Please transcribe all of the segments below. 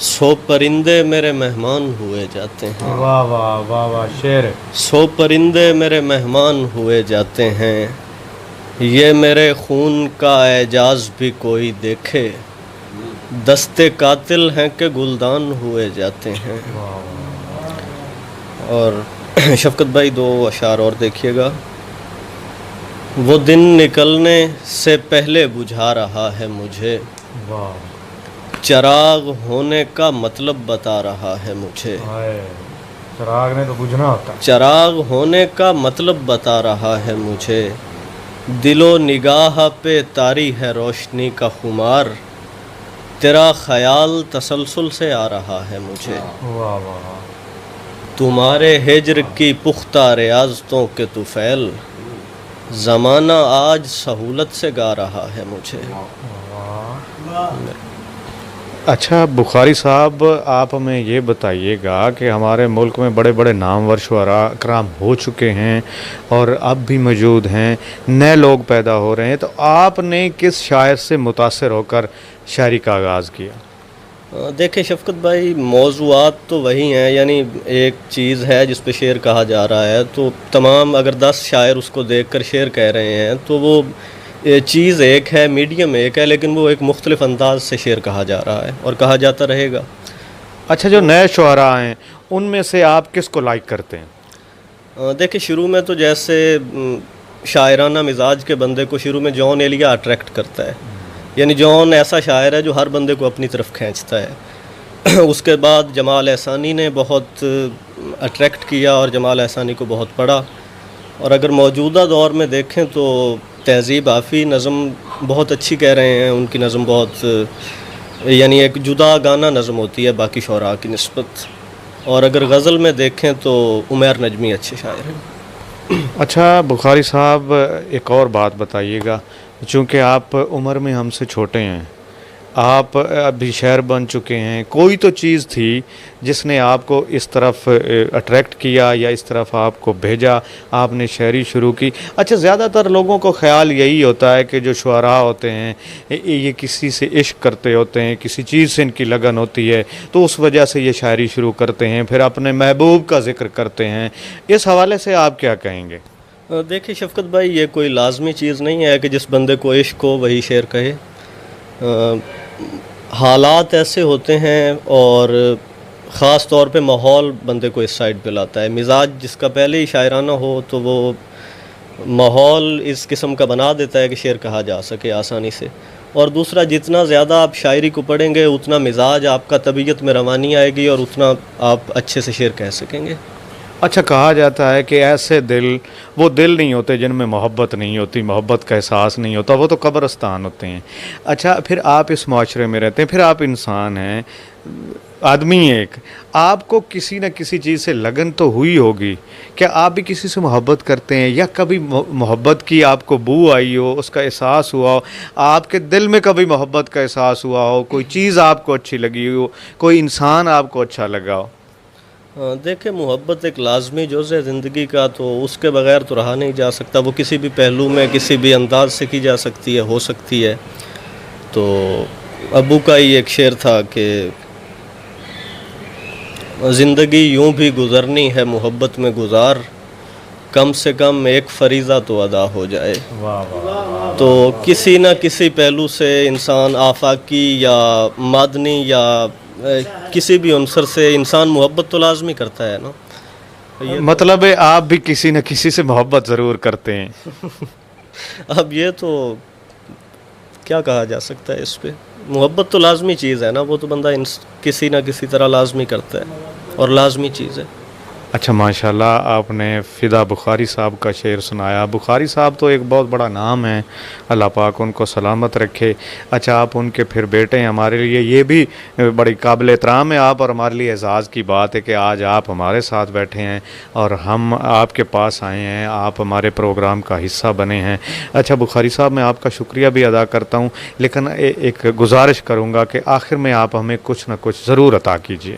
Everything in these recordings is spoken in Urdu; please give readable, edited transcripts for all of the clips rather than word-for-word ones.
سو پرندے میرے مہمان ہوئے جاتے ہیں، واہ واہ واہ واہ، شعر ہے۔ سو پرندے میرے مہمان ہوئے جاتے ہیں، یہ میرے خون کا اعجاز بھی کوئی دیکھے، دستے قاتل ہیں کہ گلدان ہوئے جاتے ہیں۔ اور شفقت بھائی دو اشعار اور دیکھیے گا۔ وہ دن نکلنے سے پہلے بجھا رہا ہے مجھے، واہ، چراغ ہونے کا مطلب بتا رہا ہے مجھے، ہائے، چراغ نے تو بجھنا ہوتا ہے۔ چراغ ہونے کا مطلب بتا رہا ہے مجھے، دل و نگاہ پہ طاری ہے روشنی کا خمار، تیرا خیال تسلسل سے آ رہا ہے مجھے، واہ واہ، تمہارے ہجر کی پختہ ریاضتوں کے طفیل، زمانہ آج سہولت سے گا رہا ہے مجھے۔ اچھا بخاری صاحب، آپ ہمیں یہ بتائیے گا کہ ہمارے ملک میں بڑے بڑے نامور شعراء کرام ہو چکے ہیں اور اب بھی موجود ہیں، نئے لوگ پیدا ہو رہے ہیں، تو آپ نے کس شاعر سے متاثر ہو کر شاعری کا آغاز کیا؟ دیکھیں شفقت بھائی، موضوعات تو وہی ہیں، یعنی ایک چیز ہے جس پہ شعر کہا جا رہا ہے، تو تمام اگر 10 شاعر اس کو دیکھ کر شعر کہہ رہے ہیں تو وہ چیز ایک ہے، میڈیم ایک ہے، لیکن وہ ایک مختلف انداز سے شعر کہا جا رہا ہے اور کہا جاتا رہے گا۔ اچھا، جو نئے شعراء ہیں ان میں سے آپ کس کو لائک کرتے ہیں؟ دیکھیں شروع میں تو جیسے شاعرانہ مزاج کے بندے کو شروع میں جان ایلیا اٹریکٹ کرتا ہے، یعنی جان ایسا شاعر ہے جو ہر بندے کو اپنی طرف کھینچتا ہے۔ اس کے بعد جمال احسانی نے بہت اٹریکٹ کیا اور جمال احسانی کو بہت پڑھا، اور اگر موجودہ دور میں دیکھیں تو تہذیب آفی نظم بہت اچھی کہہ رہے ہیں، ان کی نظم بہت یعنی ایک جدا گانا نظم ہوتی ہے باقی شعراء کی نسبت، اور اگر غزل میں دیکھیں تو عمیر نجمی اچھے شاعر ہیں۔ اچھا بخاری صاحب، ایک اور بات بتائیے گا، چونکہ آپ عمر میں ہم سے چھوٹے ہیں، آپ ابھی شاعر بن چکے ہیں، کوئی تو چیز تھی جس نے آپ کو اس طرف اٹریکٹ کیا یا اس طرف آپ کو بھیجا، آپ نے شاعری شروع کی۔ اچھا، زیادہ تر لوگوں کو خیال یہی ہوتا ہے کہ جو شعراء ہوتے ہیں یہ کسی سے عشق کرتے ہوتے ہیں، کسی چیز سے ان کی لگن ہوتی ہے تو اس وجہ سے یہ شاعری شروع کرتے ہیں، پھر اپنے محبوب کا ذکر کرتے ہیں۔ اس حوالے سے آپ کیا کہیں گے؟ دیکھیں شفقت بھائی، یہ کوئی لازمی چیز نہیں ہے کہ جس بندے کو عشق ہو وہی شعر کہے۔ حالات ایسے ہوتے ہیں اور خاص طور پہ ماحول بندے کو اس سائڈ پہ لاتا ہے۔ مزاج جس کا پہلے ہی شاعرانہ ہو تو وہ ماحول اس قسم کا بنا دیتا ہے کہ شعر کہا جا سکے آسانی سے، اور دوسرا جتنا زیادہ آپ شاعری کو پڑھیں گے اتنا مزاج آپ کا طبیعت میں روانی آئے گی اور اتنا آپ اچھے سے شعر کہہ سکیں گے۔ اچھا، کہا جاتا ہے کہ ایسے دل، وہ دل نہیں ہوتے جن میں محبت نہیں ہوتی، محبت کا احساس نہیں ہوتا، وہ تو قبرستان ہوتے ہیں۔ اچھا، پھر آپ اس معاشرے میں رہتے ہیں، پھر آپ انسان ہیں، آدمی ایک، آپ کو کسی نہ کسی چیز سے لگن تو ہوئی ہوگی، کیا آپ بھی کسی سے محبت کرتے ہیں یا کبھی محبت کی آپ کو بو آئی ہو، اس کا احساس ہوا ہو، آپ کے دل میں کبھی محبت کا احساس ہوا ہو، کوئی چیز آپ کو اچھی لگی ہو، کوئی انسان آپ کو اچھا لگا ہو؟ دیکھیں محبت ایک لازمی جزء ہے زندگی کا، تو اس کے بغیر تو رہا نہیں جا سکتا، وہ کسی بھی پہلو میں کسی بھی انداز سے کی جا سکتی ہے، ہو سکتی ہے۔ تو ابو کا ہی ایک شعر تھا کہ زندگی یوں بھی گزرنی ہے محبت میں گزار، کم سے کم ایک فریضہ تو ادا ہو جائے۔ تو کسی نہ کسی پہلو سے انسان آفاقی یا مادنی یا کسی بھی عنصر سے انسان محبت تو لازمی کرتا ہے نا۔ مطلب ہے آپ بھی کسی نہ کسی سے محبت ضرور کرتے ہیں۔ اب یہ تو کیا کہا جا سکتا ہے اس پہ، محبت تو لازمی چیز ہے نا، وہ تو بندہ کسی نہ کسی طرح لازمی کرتا ہے اور لازمی چیز ہے۔ اچھا، ماشاءاللہ آپ نے فدا بخاری صاحب کا شعر سنایا۔ بخاری صاحب تو ایک بہت بڑا نام ہے، اللہ پاک ان کو سلامت رکھے۔ اچھا، آپ ان کے پھر بیٹے ہیں، ہمارے لیے یہ بھی بڑی قابل احترام ہے آپ، اور ہمارے لیے اعزاز کی بات ہے کہ آج آپ ہمارے ساتھ بیٹھے ہیں اور ہم آپ کے پاس آئے ہیں، آپ ہمارے پروگرام کا حصہ بنے ہیں۔ اچھا بخاری صاحب، میں آپ کا شکریہ بھی ادا کرتا ہوں، لیکن ایک گزارش کروں گا کہ آخر میں آپ ہمیں کچھ نہ کچھ ضرور عطا کیجیے۔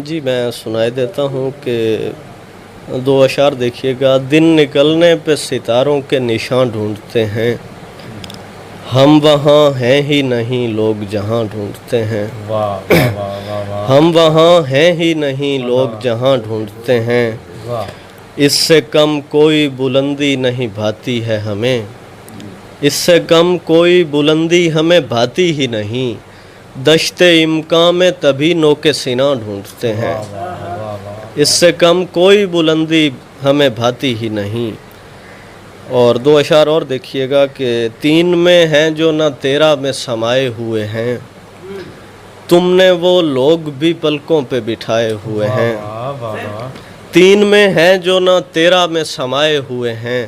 جی میں سنائے دیتا ہوں کہ 2 اشعار دیکھیے گا۔ دن نکلنے پہ ستاروں کے نشان ڈھونڈتے ہیں، ہم وہاں ہیں ہی نہیں لوگ جہاں ڈھونڈتے ہیں۔ ہم وہاں ہیں ہی نہیں لوگ جہاں ڈھونڈتے ہیں، اس سے کم کوئی بلندی نہیں بھاتی ہے ہمیں، اس سے کم کوئی بلندی ہمیں بھاتی ہی نہیں، دشت امکان میں تبھی نوک سینہ ڈھونڈتے ہیں، اس سے کم کوئی بلندی ہمیں بھاتی ہی نہیں۔ اور دو اشعار اور دیکھیے گا کہ تین میں ہیں جو نہ تیرا میں سمائے ہوئے ہیں، تم نے وہ لوگ بھی پلکوں پہ بٹھائے ہوئے ہیں، تین میں ہیں جو نہ تیرا میں سمائے ہوئے ہیں،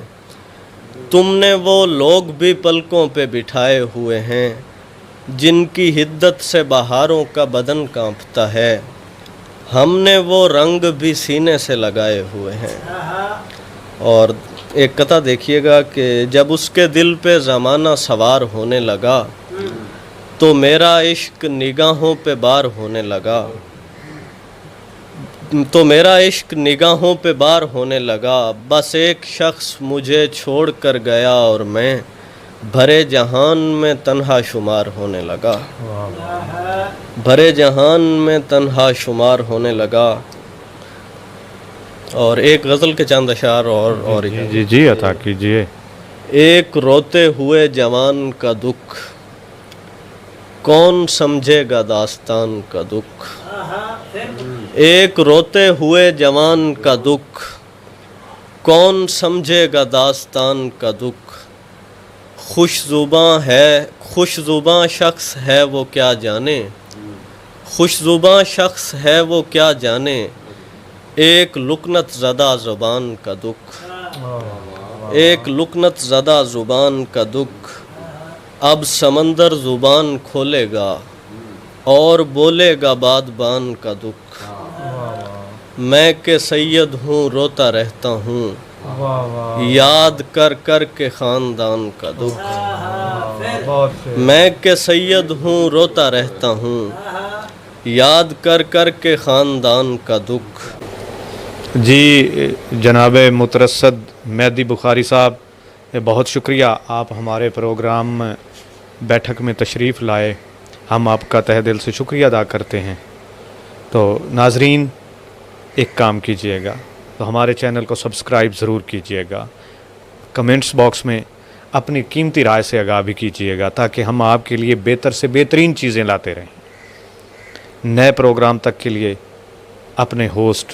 تم نے وہ لوگ بھی پلکوں پہ بٹھائے ہوئے ہیں، جن کی حدت سے بہاروں کا بدن کانپتا ہے، ہم نے وہ رنگ بھی سینے سے لگائے ہوئے ہیں۔ اور ایک قطعہ دیکھیے گا کہ جب اس کے دل پہ زمانہ سوار ہونے لگا تو میرا عشق نگاہوں پہ بار ہونے لگا، تو میرا عشق نگاہوں پہ بار ہونے لگا، بس ایک شخص مجھے چھوڑ کر گیا اور میں بھرے جہان میں تنہا شمار ہونے لگا، بھرے جہان میں تنہا شمار ہونے لگا۔ اور ایک غزل کے چند اشعار اور جی عطا کیجیے۔ ایک روتے ہوئے جوان کا دکھ کون سمجھے گا داستان کا دکھ، ایک روتے ہوئے جوان کا دکھ کون سمجھے گا داستان کا دکھ، خوش زباں شخص ہے وہ کیا جانے، خوش زباں شخص ہے وہ کیا جانے، ایک لکنت زدہ زبان کا دکھ، ایک لکنت زدہ زبان کا دکھ، اب سمندر زبان کھولے گا اور بولے گا بادبان کا دکھ، میں کہ سید ہوں روتا رہتا ہوں یاد کر کر کے خاندان کا دکھ، میں کہ سید ہوں روتا رہتا ہوں یاد کر کر کے خاندان کا دکھ۔ جی جناب مترصد مہدی بخاری صاحب، بہت شکریہ، آپ ہمارے پروگرام بیٹھک میں تشریف لائے، ہم آپ کا تہہ دل سے شکریہ ادا کرتے ہیں۔ تو ناظرین ایک کام کیجئے گا، تو ہمارے چینل کو سبسکرائب ضرور کیجئے گا، کمنٹس باکس میں اپنی قیمتی رائے سے آگاہ بھی کیجئے گا تاکہ ہم آپ کے لیے بہتر سے بہترین چیزیں لاتے رہیں۔ نئے پروگرام تک کے لیے اپنے ہوسٹ،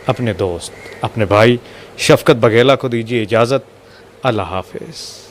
اپنے دوست، اپنے بھائی شفقت بگیلا کو دیجیے اجازت۔ اللہ حافظ۔